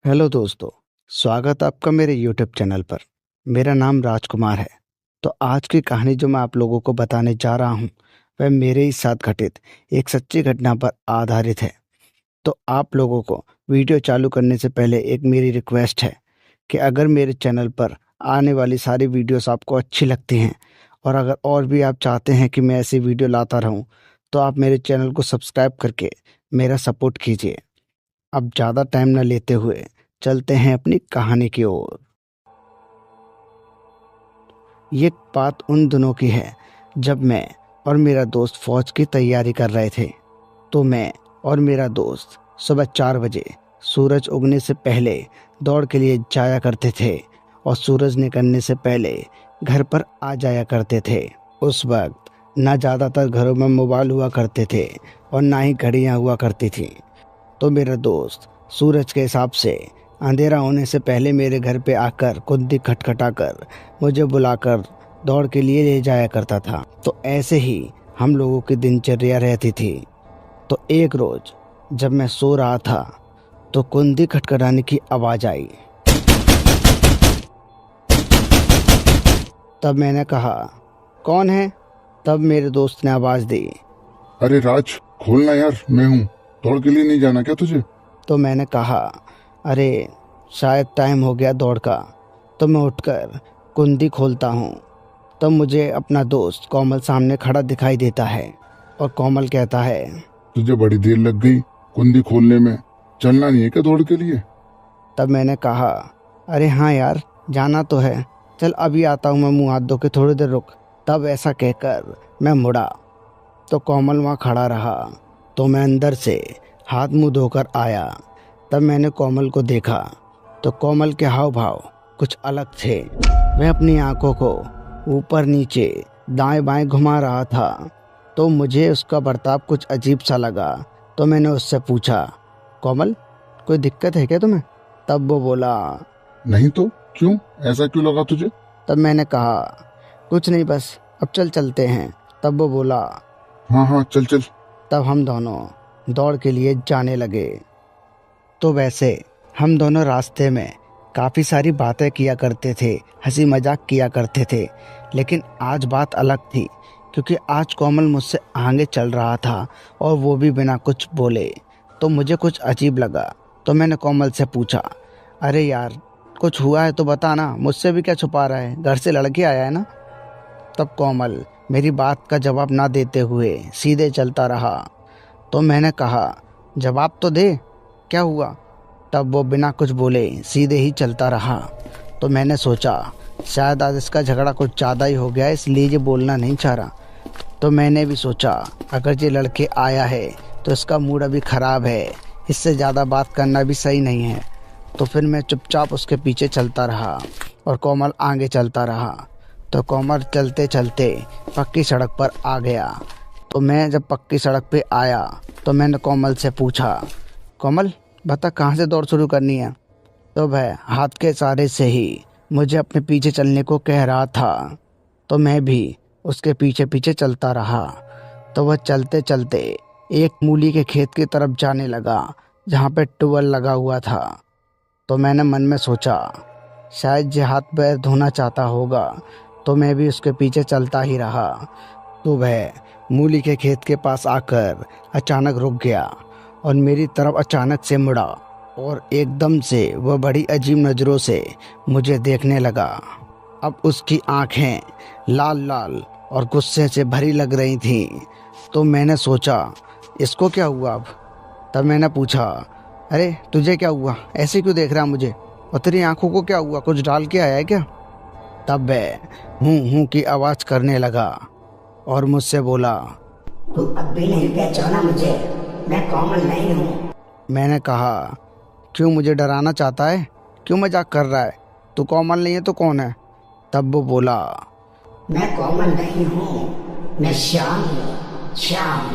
Hello दोस्तों। स्वागत है आपका मेरे यूट्यूब चैनल पर। मेरा नाम राजकुमार है। तो आज की कहानी जो मैं आप लोगों को बताने जा रहा हूँ वह मेरे ही साथ घटित एक सच्ची घटना पर आधारित है। तो आप लोगों को वीडियो चालू करने से पहले एक मेरी रिक्वेस्ट है कि अगर मेरे चैनल पर आने वाली सारी वीडियोस आपको अच्छी लगती हैं और अगर और भी आप चाहते हैं कि मैं ऐसी वीडियो लाता रहूं, तो आप मेरे चैनल को सब्सक्राइब करके मेरा सपोर्ट कीजिए। अब ज़्यादा टाइम न लेते हुए चलते हैं अपनी कहानी की ओर। ये बात उन दिनों की है जब मैं और मेरा दोस्त फौज की तैयारी कर रहे थे। तो मैं और मेरा दोस्त सुबह 4 बजे सूरज उगने से पहले दौड़ के लिए जाया करते थे और सूरज निकलने से पहले घर पर आ जाया करते थे। उस वक्त ना ज़्यादातर घरों में मोबाइल हुआ करते थे और ना ही घड़ियाँ हुआ करती थी। तो मेरा दोस्त सूरज के हिसाब से अंधेरा होने से पहले मेरे घर पे आकर कुंडी खटखटाकर मुझे बुलाकर दौड़ के लिए ले जाया करता था। तो ऐसे ही हम लोगों की दिनचर्या रहती थी। तो एक रोज जब मैं सो रहा था तो कुंडी खटखटाने की आवाज़ आई। तब मैंने कहा, कौन है? तब मेरे दोस्त ने आवाज़ दी। अरे राज, खोलना यार, मैं हूँ। दौड़ के लिए नहीं जाना क्या तुझे? तो मैंने कहा, अरे शायद टाइम हो गया दौड़ का। तो मैं उठकर कुंडी खोलता हूँ। तब मुझे अपना दोस्त कोमल सामने खड़ा दिखाई देता है और कोमल कहता है, तुझे बड़ी देर लग गई कुंडी खोलने में। चलना नहीं है क्या दौड़ के लिए? तब मैंने कहा, अरे हाँ यार, जाना तो है, चल अभी आता हूँ, मैं मुँह हाथ धो के थोड़ी देर रुक। तब ऐसा कहकर मैं मुड़ा तो कोमल वहाँ खड़ा रहा। तो मैं अंदर से हाथ मुंह धोकर आया। तब मैंने कोमल को देखा तो कोमल के हाव भाव कुछ अलग थे। वह अपनी आंखों को ऊपर नीचे दाएं बाएं घुमा रहा था। तो मुझे उसका बर्ताव कुछ अजीब सा लगा। तो मैंने उससे पूछा, कोमल कोई दिक्कत है क्या तुम्हें? तब वो बोला, नहीं तो क्यों, ऐसा क्यों लगा तुझे? तब मैंने कहा, कुछ नहीं, बस अब चलते हैं। तब वो बोला, हाँ हाँ, चल चल। तब हम दोनों दौड़ के लिए जाने लगे। तो वैसे हम दोनों रास्ते में काफ़ी सारी बातें किया करते थे, हंसी मजाक किया करते थे। लेकिन आज बात अलग थी क्योंकि आज कोमल मुझसे आगे चल रहा था और वो भी बिना कुछ बोले। तो मुझे कुछ अजीब लगा। तो मैंने कोमल से पूछा, अरे यार कुछ हुआ है तो बता ना, मुझसे भी क्या छुपा रहा है, घर से लड़के आया है ना? तब कोमल मेरी बात का जवाब ना देते हुए सीधे चलता रहा। तो मैंने कहा, जवाब तो दे, क्या हुआ? तब वो बिना कुछ बोले सीधे ही चलता रहा। तो मैंने सोचा शायद आज इसका झगड़ा कुछ ज़्यादा ही हो गया है, इसलिए ये बोलना नहीं चाह रहा। तो मैंने भी सोचा अगर ये लड़के आया है तो इसका मूड अभी ख़राब है, इससे ज़्यादा बात करना भी सही नहीं है। तो फिर मैं चुपचाप उसके पीछे चलता रहा और कोमल आगे चलता रहा। तो कोमल चलते चलते पक्की सड़क पर आ गया। तो मैं जब पक्की सड़क पे आया तो मैंने कोमल से पूछा, कोमल बता कहाँ से दौड़ शुरू करनी है? तो वह हाथ के इशारे से ही मुझे अपने पीछे चलने को कह रहा था। तो मैं भी उसके पीछे पीछे चलता रहा। तो वह चलते चलते एक मूली के खेत की तरफ जाने लगा जहाँ पे ट्यूबवेल लगा हुआ था। तो मैंने मन में सोचा शायद ये हाथ पैर धोना चाहता होगा। तो मैं भी उसके पीछे चलता ही रहा। तो वह मूली के खेत के पास आकर अचानक रुक गया और मेरी तरफ अचानक से मुड़ा और एकदम से वह बड़ी अजीब नज़रों से मुझे देखने लगा। अब उसकी आंखें लाल लाल और गुस्से से भरी लग रही थीं। तो मैंने सोचा इसको क्या हुआ अब? तब मैंने पूछा, अरे तुझे क्या हुआ, ऐसे क्यों देख रहा मुझे, और तेरी आंखों को क्या हुआ, कुछ डाल के आया है क्या? तब वह हूँ की आवाज़ करने लगा और मुझसे बोला, तुम अब भी नहीं पहचाना मुझे? मैं कोमल नहीं हूँ। मैंने कहा, क्यों मुझे डराना चाहता है, क्यों मजाक कर रहा है? तू कोमल नहीं है तो कौन है? तब वो बोला, मैं कोमल नहीं हूँ, मैं श्याम हूँ। श्याम,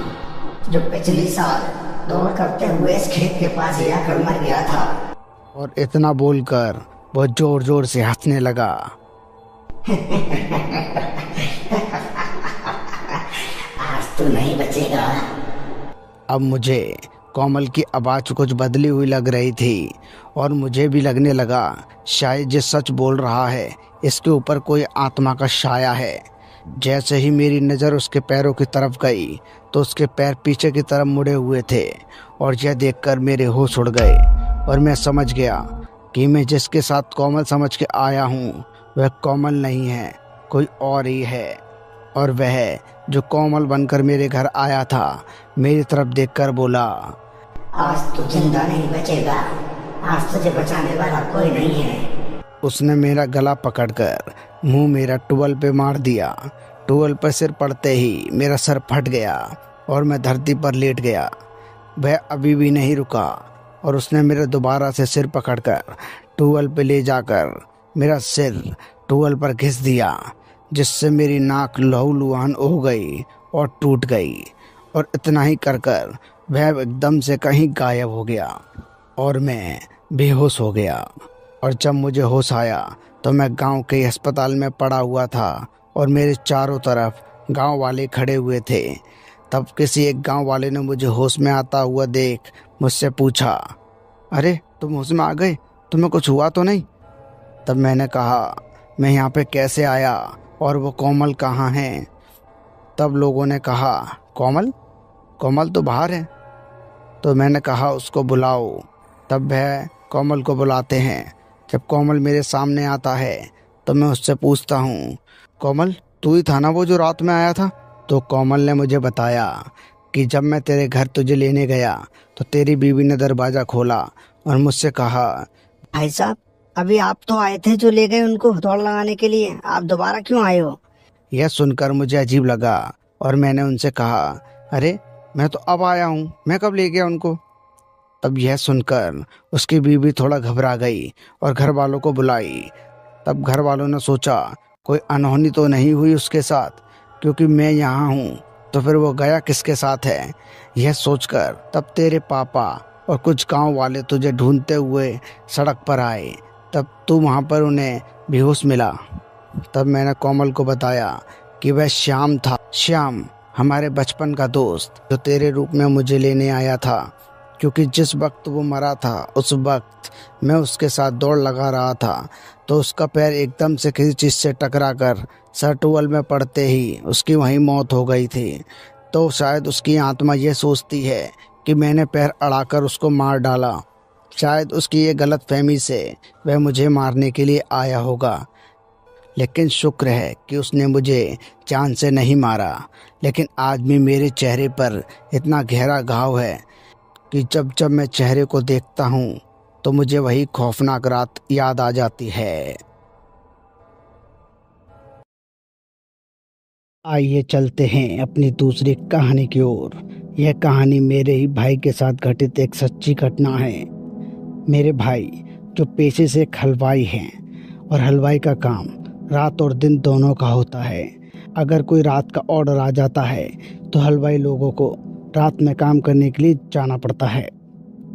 जो पिछले साल दौड़ करते हुए इस खेत के पास ही आकर मर गया था। और इतना बोलकर वो जोर जोर से हंसने लगा। आज तो नहीं बचेगा। अब मुझे कोमल की आवाज़ कुछ बदली हुई लग रही थी और मुझे भी लगने लगा शायद ये सच बोल रहा है, इसके ऊपर कोई आत्मा का साया है। जैसे ही मेरी नज़र उसके पैरों की तरफ गई तो उसके पैर पीछे की तरफ मुड़े हुए थे और यह देखकर मेरे होश उड़ गए और मैं समझ गया कि मैं जिसके साथ कोमल समझ के आया हूँ वह कोमल नहीं है, कोई और ही है। और वह जो कोमल बनकर मेरे घर आया था मेरी तरफ देखकर बोला, आज तू जिंदा नहीं बचेगा, आज तुझे बचाने वाला कोई नहीं है। उसने मेरा गला पकड़कर मुंह मेरा टुअल पे मार दिया। टुअल पर सिर पड़ते ही मेरा सर फट गया और मैं धरती पर लेट गया। वह अभी भी नहीं रुका और उसने मेरे दोबारा से सिर पकड़कर टुअल पे ले जाकर मेरा सिर टुअल पर घिस दिया, जिससे मेरी नाक लहूलुहान हो गई और टूट गई। और इतना ही कर वह एकदम से कहीं गायब हो गया और मैं बेहोश हो गया। और जब मुझे होश आया तो मैं गांव के अस्पताल में पड़ा हुआ था और मेरे चारों तरफ गांव वाले खड़े हुए थे। तब किसी एक गांव वाले ने मुझे होश में आता हुआ देख मुझसे पूछा, अरे तुम होश में आ गए, तुम्हें कुछ हुआ तो नहीं? तब मैंने कहा, मैं यहाँ पे कैसे आया और वो कोमल कहाँ है? तब लोगों ने कहा, कोमल कोमल तो बाहर है। तो मैंने कहा, उसको बुलाओ। तब वह कोमल को बुलाते हैं। जब कोमल मेरे सामने आता है तो मैं उससे पूछता हूँ, कोमल तू ही था ना वो जो रात में आया था? तो कोमल ने मुझे बताया कि जब मैं तेरे घर तुझे लेने गया तो तेरी बीवी ने दरवाज़ा खोला और मुझसे कहा, भाई साहब, अभी आप तो आए थे जो ले गए उनको दौड़ लगाने के लिए, आप दोबारा क्यों आए हो? यह सुनकर मुझे अजीब लगा और मैंने उनसे कहा, अरे मैं तो अब आया हूँ, मैं कब ले गया उनको? तब यह सुनकर उसकी बीवी थोड़ा घबरा गई और घर वालों को बुलाई। तब घर वालों ने सोचा कोई अनहोनी तो नहीं हुई उसके साथ, क्योंकि मैं यहाँ हूँ तो फिर वो गया किसके साथ है। यह सोचकर तब तेरे पापा और कुछ गांव वाले तुझे ढूंढते हुए सड़क पर आए। तब तू वहाँ पर उन्हें बेहोश मिला। तब मैंने कोमल को बताया कि वह श्याम था, श्याम हमारे बचपन का दोस्त जो तेरे रूप में मुझे लेने आया था, क्योंकि जिस वक्त वो मरा था उस वक्त मैं उसके साथ दौड़ लगा रहा था तो उसका पैर एकदम से किसी चीज़ से टकराकर सर टुअल में पड़ते ही उसकी वहीं मौत हो गई थी। तो शायद उसकी आत्मा ये सोचती है कि मैंने पैर अड़ाकर उसको मार डाला। शायद उसकी ये गलतफहमी से वह मुझे मारने के लिए आया होगा, लेकिन शुक्र है कि उसने मुझे जान से नहीं मारा। लेकिन आज भी मेरे चेहरे पर इतना गहरा घाव है कि जब जब मैं चेहरे को देखता हूँ तो मुझे वही खौफनाक रात याद आ जाती है। आइए चलते हैं अपनी दूसरी कहानी की ओर। यह कहानी मेरे ही भाई के साथ घटित एक सच्ची घटना है। मेरे भाई जो पेशे से एक हलवाई हैं और हलवाई का काम रात और दिन दोनों का होता है। अगर कोई रात का ऑर्डर आ जाता है तो हलवाई लोगों को रात में काम करने के लिए जाना पड़ता है।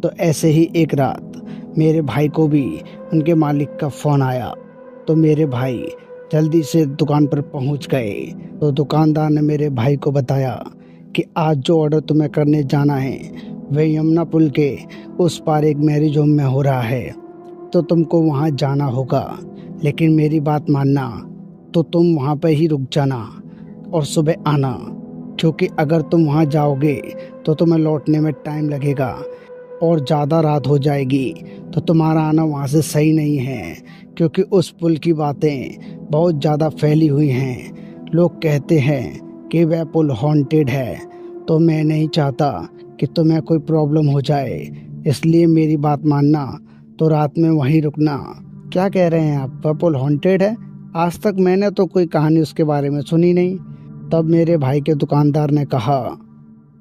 तो ऐसे ही एक रात मेरे भाई को भी उनके मालिक का फ़ोन आया तो मेरे भाई जल्दी से दुकान पर पहुंच गए। तो दुकानदार ने मेरे भाई को बताया कि आज जो ऑर्डर तुम्हें करने जाना है वह यमुना पुल के उस पार एक मैरिज होम में हो रहा है, तो तुमको वहां जाना होगा। लेकिन मेरी बात मानना, तो तुम वहां पर ही रुक जाना और सुबह आना, क्योंकि अगर तुम वहां जाओगे तो तुम्हें लौटने में टाइम लगेगा और ज़्यादा रात हो जाएगी तो तुम्हारा आना वहाँ से सही नहीं है, क्योंकि उस पुल की बातें बहुत ज़्यादा फैली हुई हैं। लोग कहते हैं कि वह पुल हॉन्टेड है, तो मैं नहीं चाहता कि तुम्हें कोई प्रॉब्लम हो जाए, इसलिए मेरी बात मानना तो रात में वहीं रुकना। क्या कह रहे हैं आप, वह पुल हॉन्टेड है? आज तक मैंने तो कोई कहानी उसके बारे में सुनी नहीं। तब मेरे भाई के दुकानदार ने कहा,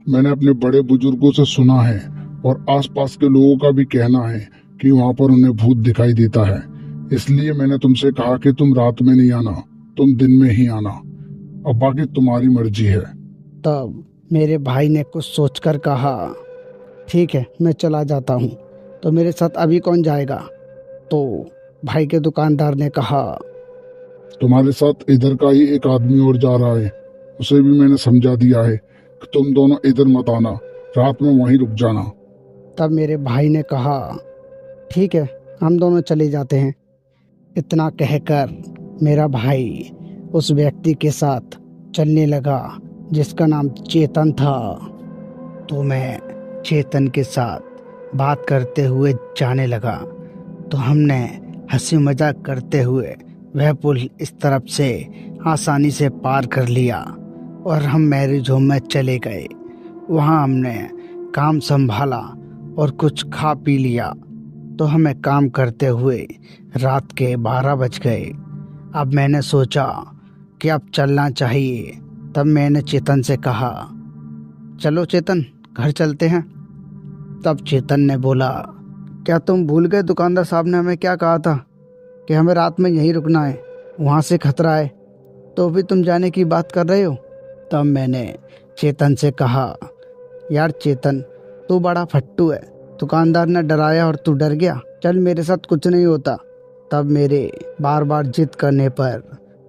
मैंने अपने बड़े बुजुर्गों से सुना है और आसपास के लोगों का भी कहना है कि वहाँ पर उन्हें भूत दिखाई देता है, इसलिए मैंने तुमसे कहा कि तुम रात में नहीं आना, तुम दिन में ही आना। अब बाकी तुम्हारी मर्जी है। तब मेरे भाई ने कुछ सोचकर कहा, ठीक है मैं चला जाता हूँ, तो मेरे साथ अभी कौन जाएगा? तो भाई के दुकानदार ने कहा, तुम्हारे साथ इधर का ही एक आदमी और जा रहा है, उसे भी मैंने समझा दिया है कि तुम दोनों इधर मत आना, रात में वहीं रुक जाना। तब मेरे भाई ने कहा, ठीक है, हम दोनों चले जाते हैं। इतना कहकर मेरा भाई उस व्यक्ति के साथ चलने लगा जिसका नाम चेतन था। तो मैं चेतन के साथ बात करते हुए जाने लगा। तो हमने हंसी मजाक करते हुए वह पुल इस तरफ से आसानी से पार कर लिया और हम मैरिज होम में चले गए। वहाँ हमने काम संभाला और कुछ खा पी लिया। तो हमें काम करते हुए रात के 12 बज गए। अब मैंने सोचा कि अब चलना चाहिए। तब मैंने चेतन से कहा, चलो चेतन, घर चलते हैं। तब चेतन ने बोला, क्या तुम भूल गए दुकानदार साहब ने हमें क्या कहा था कि हमें रात में यहीं रुकना है, वहाँ से खतरा है, तो भी तुम जाने की बात कर रहे हो। तब मैंने चेतन से कहा, यार चेतन, तू बड़ा फट्टू है, दुकानदार ने डराया और तू डर गया, चल मेरे साथ कुछ नहीं होता। तब मेरे बार बार जिद करने पर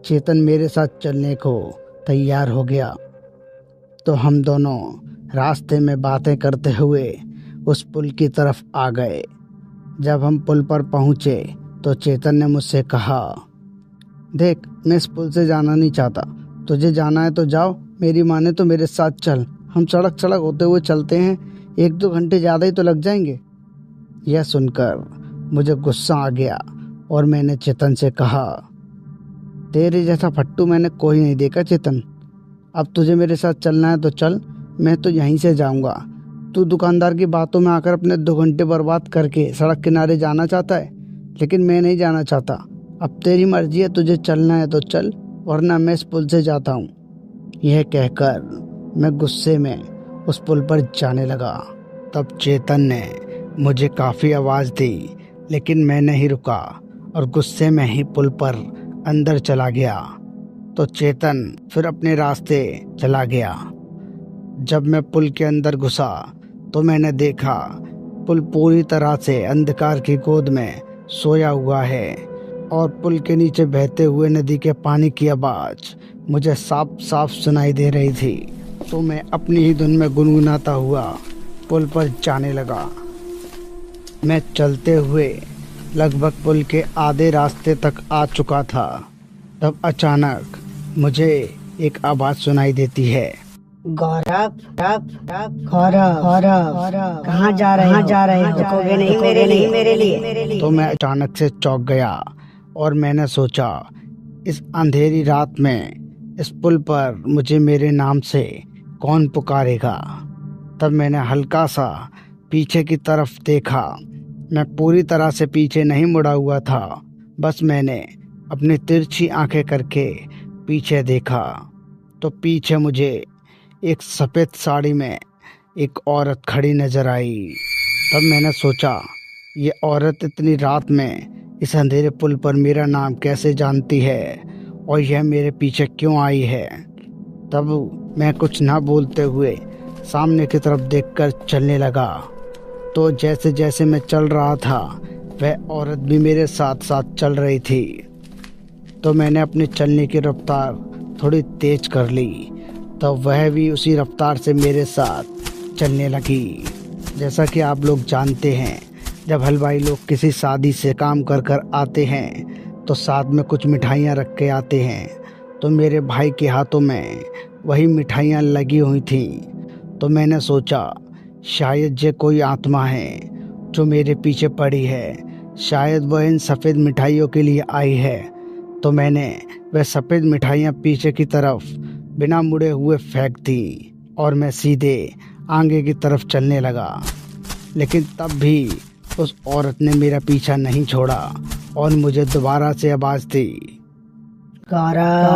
चेतन मेरे साथ चलने को तैयार हो गया। तो हम दोनों रास्ते में बातें करते हुए उस पुल की तरफ आ गए। जब हम पुल पर पहुंचे तो चेतन ने मुझसे कहा, देख, मैं इस पुल से जाना नहीं चाहता, तुझे जाना है तो जाओ, मेरी माने तो मेरे साथ चल, हम सड़क सड़क होते हुए चलते हैं, 1-2 घंटे ज़्यादा ही तो लग जाएंगे। यह सुनकर मुझे गुस्सा आ गया और मैंने चेतन से कहा, तेरे जैसा फट्टू मैंने कोई नहीं देखा चेतन, अब तुझे मेरे साथ चलना है तो चल, मैं तो यहीं से जाऊंगा। तू दुकानदार की बातों में आकर अपने 2 घंटे बर्बाद करके सड़क किनारे जाना चाहता है, लेकिन मैं नहीं जाना चाहता। अब तेरी मर्जी है, तुझे चलना है तो चल, वरना मैं इस पुल से जाता हूँ। यह कहकर मैं गुस्से में उस पुल पर जाने लगा। तब चेतन ने मुझे काफ़ी आवाज़ दी, लेकिन मैं नहीं रुका और गुस्से में ही पुल पर अंदर चला गया। तो चेतन फिर अपने रास्ते चला गया। जब मैं पुल के अंदर घुसा तो मैंने देखा पुल पूरी तरह से अंधकार की गोद में सोया हुआ है और पुल के नीचे बहते हुए नदी के पानी की आवाज़ मुझे साफ साफ सुनाई दे रही थी। तो मैं अपनी ही धुन में गुनगुनाता हुआ पुल पर जाने लगा। मैं चलते हुए लगभग पुल के आधे रास्ते तक आ चुका था। तब अचानक मुझे एक आवाज़ सुनाई देती है, गौरव, गौरव, कहाँ जा रहे हो? रुकोगे नहीं मेरे लिए? तो मैं अचानक से चौंक गया और मैंने सोचा, इस अंधेरी रात में इस पुल पर मुझे मेरे नाम से कौन पुकारेगा। तब मैंने हल्का सा पीछे की तरफ देखा। मैं पूरी तरह से पीछे नहीं मुड़ा हुआ था, बस मैंने अपनी तिरछी आंखें करके पीछे देखा। तो पीछे मुझे एक सफ़ेद साड़ी में एक औरत खड़ी नजर आई। तब मैंने सोचा, ये औरत इतनी रात में इस अंधेरे पुल पर मेरा नाम कैसे जानती है और यह मेरे पीछे क्यों आई है। तब मैं कुछ ना बोलते हुए सामने की तरफ देखकर चलने लगा। तो जैसे जैसे मैं चल रहा था, वह औरत भी मेरे साथ साथ चल रही थी। तो मैंने अपने चलने की रफ्तार थोड़ी तेज कर ली, तब वह भी उसी रफ्तार से मेरे साथ चलने लगी। जैसा कि आप लोग जानते हैं, जब हलवाई लोग किसी शादी से काम कर कर आते हैं तो साथ में कुछ मिठाइयाँ रख के आते हैं। तो मेरे भाई के हाथों में वही मिठाइयाँ लगी हुई थीं। तो मैंने सोचा, शायद ये कोई आत्मा है जो मेरे पीछे पड़ी है, शायद वह इन सफ़ेद मिठाइयों के लिए आई है। तो मैंने वह सफ़ेद मिठाइयाँ पीछे की तरफ बिना मुड़े हुए फेंक दी और मैं सीधे आगे की तरफ चलने लगा। लेकिन तब भी उस औरत ने मेरा पीछा नहीं छोड़ा और मुझे दोबारा से आवाज़ दी, गौरव,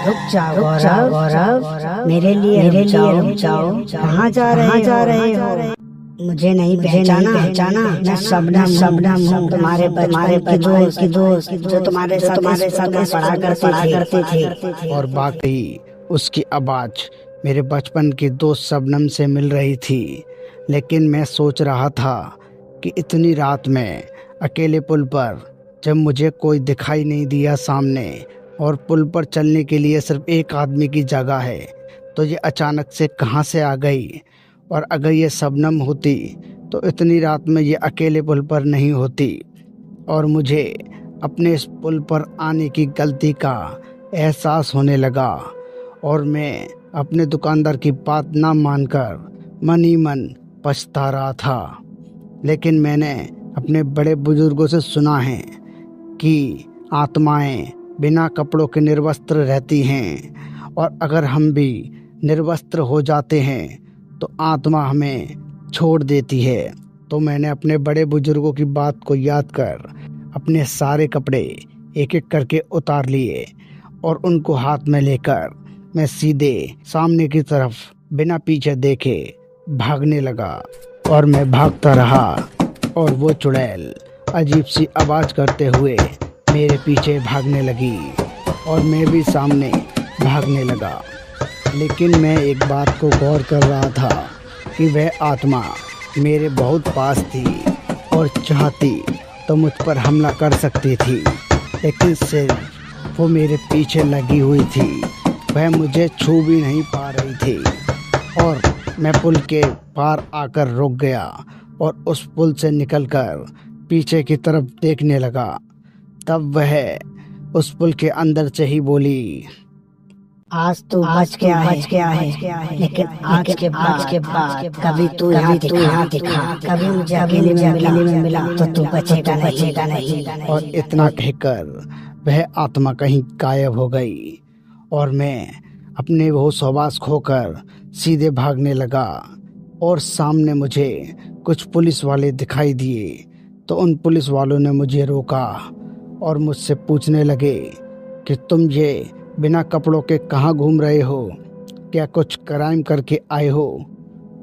रुक जाओ गौरव, मेरे लिए रुक जाओ। कहाँ जा रहे हो? मुझे नहीं पहचाना? मैं शबनम हूँ, तुम्हारे की दोस्त जो तुम्हारे साथ पढ़ा करते थे। और बाकी उसकी आवाज़ मेरे बचपन की दोस्त शबनम से मिल रही थी। लेकिन मैं सोच रहा था कि इतनी रात में अकेले पुल पर, जब मुझे कोई दिखाई नहीं दिया सामने और पुल पर चलने के लिए सिर्फ एक आदमी की जगह है, तो ये अचानक से कहाँ से आ गई और अगर ये शबनम होती तो इतनी रात में ये अकेले पुल पर नहीं होती। और मुझे अपने इस पुल पर आने की गलती का एहसास होने लगा और मैं अपने दुकानदार की बात ना मानकर मन ही मन पछता रहा था। लेकिन मैंने अपने बड़े बुजुर्गों से सुना है कि आत्माएं बिना कपड़ों के निर्वस्त्र रहती हैं और अगर हम भी निर्वस्त्र हो जाते हैं तो आत्मा हमें छोड़ देती है। तो मैंने अपने बड़े बुजुर्गों की बात को याद कर अपने सारे कपड़े एक एक करके उतार लिए और उनको हाथ में लेकर मैं सीधे सामने की तरफ बिना पीछे देखे भागने लगा। और मैं भागता रहा और वो चुड़ैल अजीब सी आवाज करते हुए मेरे पीछे भागने लगी और मैं भी सामने भागने लगा। लेकिन मैं एक बात को गौर कर रहा था कि वह आत्मा मेरे बहुत पास थी और चाहती तो मुझ पर हमला कर सकती थी, लेकिन सिर्फ वो मेरे पीछे लगी हुई थी। वह मुझे छू भी नहीं पा रही थी और मैं पुल के पार आकर रुक गया और उस पुल से निकलकर पीछे की तरफ देखने लगा। तब वह उस पुल के अंदर से ही बोली, आज तू बच गया है, लेकिन आज के बाद कभी तू यहाँ दिखा, कभी मुझे अकेले में मिला तो तू बचेगा नहीं। और इतना कहकर वह आत्मा कहीं गायब हो गई और मैं अपने होश हवास खोकर सीधे भागने लगा। और सामने मुझे कुछ पुलिस वाले दिखाई दिए तो उन पुलिस वालों ने मुझे रोका और मुझसे पूछने लगे कि तुम ये बिना कपड़ों के कहाँ घूम रहे हो, क्या कुछ क्राइम करके आए हो।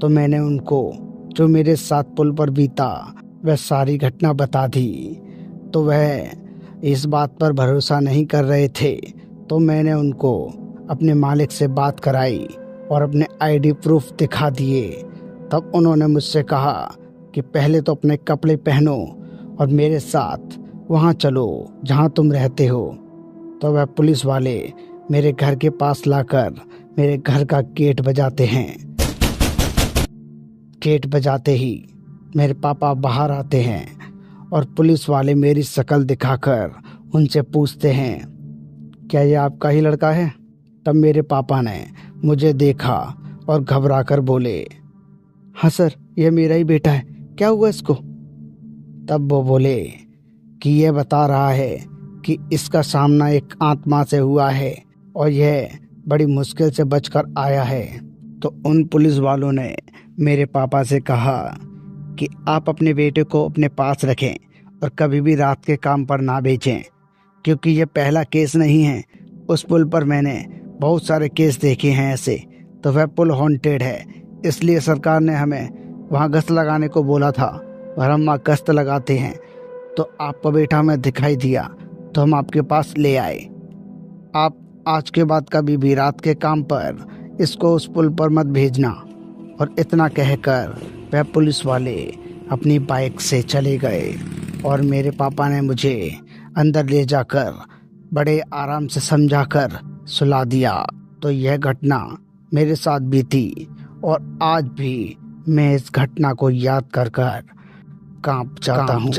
तो मैंने उनको जो मेरे साथ पुल पर बीता वह सारी घटना बता दी। तो वह इस बात पर भरोसा नहीं कर रहे थे, तो मैंने उनको अपने मालिक से बात कराई और अपने आईडी प्रूफ दिखा दिए। तब उन्होंने मुझसे कहा कि पहले तो अपने कपड़े पहनो और मेरे साथ वहाँ चलो जहाँ तुम रहते हो। तो वह पुलिस वाले मेरे घर के पास लाकर मेरे घर का गेट बजाते हैं। गेट बजाते ही मेरे पापा बाहर आते हैं और पुलिस वाले मेरी शक्ल दिखाकर उनसे पूछते हैं, क्या ये आपका ही लड़का है। तब मेरे पापा ने मुझे देखा और घबराकर बोले, हाँ सर, यह मेरा ही बेटा है, क्या हुआ इसको। तब वो बोले कि यह बता रहा है कि इसका सामना एक आत्मा से हुआ है और यह बड़ी मुश्किल से बचकर आया है। तो उन पुलिस वालों ने मेरे पापा से कहा कि आप अपने बेटे को अपने पास रखें और कभी भी रात के काम पर ना भेजें, क्योंकि यह पहला केस नहीं है। उस पुल पर मैंने बहुत सारे केस देखे हैं ऐसे। तो वह पुल हॉन्टेड है, इसलिए सरकार ने हमें वहाँ गश्त लगाने को बोला था और हम वहाँ गश्त लगाते हैं। तो आपका बेटा हमें दिखाई दिया तो हम आपके पास ले आए। आप आज के बाद कभी भी रात के काम पर इसको उस पुल पर मत भेजना। और इतना कहकर वह पुलिस वाले अपनी बाइक से चले गए और मेरे पापा ने मुझे अंदर ले जाकर बड़े आराम से समझाकर सुला दिया। तो यह घटना मेरे साथ बीती और आज भी मैं इस घटना को याद कर कांप जाता हूँ।